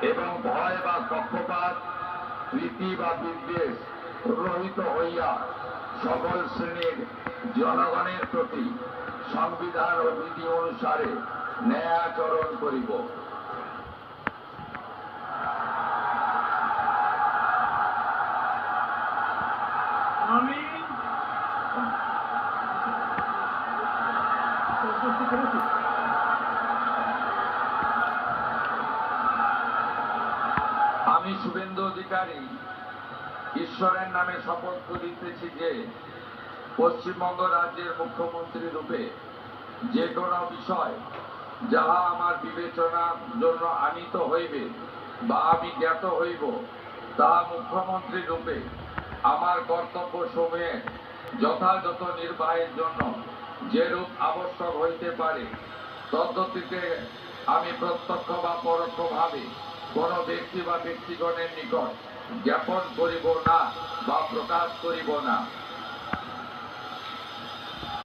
এবং ভয় বা পক্ষপাত প্রীতি বা বিদ্বেষ রহিত হইয়া সকল শ্রেণীর জনগণের প্রতি সংবিধান ও বিধি অনুসারে ন্যায় আচরণ করিব। আমি শুভেন্দু অধিকারী ঈশ্বরের নামে শপথ করিতেছি যে পশ্চিমবঙ্গ রাজ্যের মুখ্যমন্ত্রী রূপে যে কোনো বিষয় যাহা আমার বিবেচনার জন্য আনিত হইবে বা আমি জ্ঞাত হইব, তাহা মুখ্যমন্ত্রী রূপে আমার কর্তব্য সমূহের যথাযথ নির্বাহের জন্য যেরূপ আবশ্যক হইতে পারে তদ্গতিতে আমি প্রত্যক্ষ বা পরোক্ষভাবে কোনো ব্যক্তি বা ব্যক্তিগণের নিকট জ্ঞাপন করিব না বা প্রকাশ করিব না।